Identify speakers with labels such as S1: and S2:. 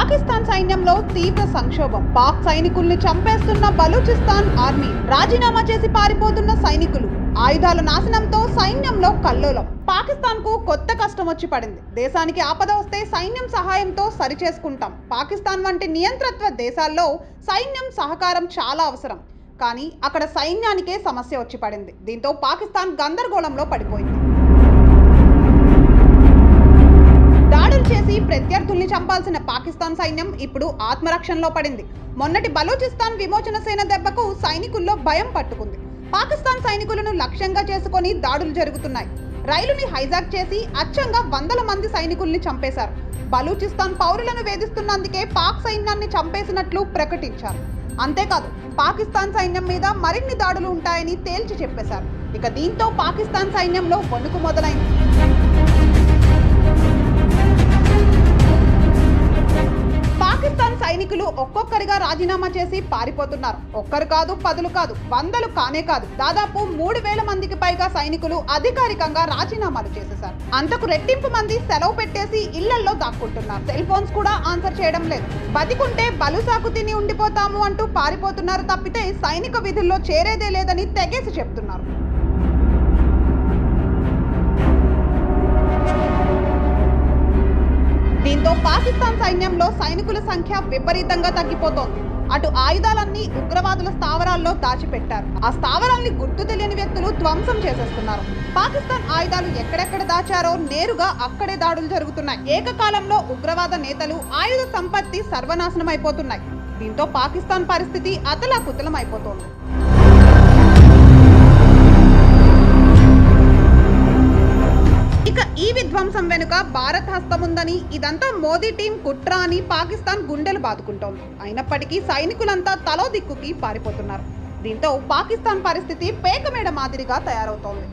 S1: పాకిస్తాన్ సైన్యంలో తీవ్ర సంక్షోభం. పాక్ సైనికుల్ని చంపేస్తున్న బలూచిస్తాన్ ఆర్మీ. రాజీనామా చేసి పారిపోతున్న సైనికులు. ఆయుధాల నాశనంతో సైన్యంలో కల్లోలం. పాకిస్తాన్ కు కొత్త కష్టం వచ్చి పడింది. దేశానికి ఆపద వస్తే సైన్యం సహాయంతో సరిచేసుకుంటాం. పాకిస్తాన్ వంటి నియంత్రత్వ దేశాల్లో సైన్యం సహకారం చాలా అవసరం. కానీ అక్కడ సైన్యానికే సమస్య వచ్చి పడింది. దీంతో పాకిస్తాన్ గందరగోళంలో పడిపోయింది. దాడులు చేసి ప్రత్యర్థుల్ని చంపాల్సిన పాకిస్తాన్ సైన్యం ఇప్పుడు ఆత్మరక్షణలో పడింది. మొన్నటి బలూచిస్తాన్ విమోచన సేన దెబ్బకు సైనికుల్లో భయం పట్టుకుంది. పాకిస్తాన్ సైనికులను లక్ష్యంగా చేసుకొని దాడులు జరుగుతున్నాయి. రైలుని హైజాక్ చేసి అచ్చంగా వందల మంది సైనికుల్ని చంపేశారు. బలూచిస్తాన్ పౌరులను వేధిస్తున్నందుకే పాక్ సైన్యాన్ని చంపేసినట్లు ప్రకటించారు. అంతేకాదు, పాకిస్తాన్ సైన్యం మీద మరిన్ని దాడులు ఉంటాయని తేల్చి చెప్పేశారు. ఇక దీంతో పాకిస్తాన్ సైన్యంలో వణుకు మొదలైంది. పాకిస్తాన్ సైనికులు ఒక్కొక్కరిగా రాజీనామా చేసి పారిపోతున్నారు. ఒక్కరు కాదు, పదులు కాదు, వందలు కానే కాదు, దాదాపు 3000 మందికి పైగా సైనికులు అధికారికంగా రాజీనామాలు చేసేశారు. అంతకు రెట్టింపు మంది సెలవు పెట్టేసి ఇళ్లల్లో దాక్కుంటున్నారు. సెల్ ఫోన్స్ కూడా ఆన్సర్ చేయడం లేదు. బతికుంటే బలుసాకు తిని ఉండిపోతాము అంటూ పారిపోతున్నారు తప్పితే సైనిక విధుల్లో చేరేదే లేదని తెగేసి చెప్తున్నారు. దీంతో పాకిస్తాన్ సైన్యంలో సైనికుల సంఖ్య విపరీతంగా తగ్గిపోతోంది. అటు ఆయుధాలన్నీ ఉగ్రవాదుల స్థావరాల్లో దాచిపెట్టారు. ఆ స్థావరాల్ని గుర్తు తెలియని వ్యక్తులు ధ్వంసం చేసేస్తున్నారు. పాకిస్తాన్ ఆయుధాలు ఎక్కడెక్కడ దాచారో నేరుగా అక్కడే దాడులు జరుగుతున్నాయి. ఏకకాలంలో ఉగ్రవాద నేతలు, ఆయుధ సంపత్తి సర్వనాశనం అయిపోతున్నాయి. దీంతో పాకిస్తాన్ పరిస్థితి అతలాకుతలం అయిపోతోంది. ఈ విధ్వంసం వెనుక భారత్ హస్తం ఉందని, ఇదంతా మోదీ టీం కుట్ర అని పాకిస్తాన్ గుండెలు బాదుకుంటోంది. అయినప్పటికీ సైనికులంతా తలో దిక్కుకి పారిపోతున్నారు. దీంతో పాకిస్తాన్ పరిస్థితి పేకమేడ మాదిరిగా తయారవుతోంది.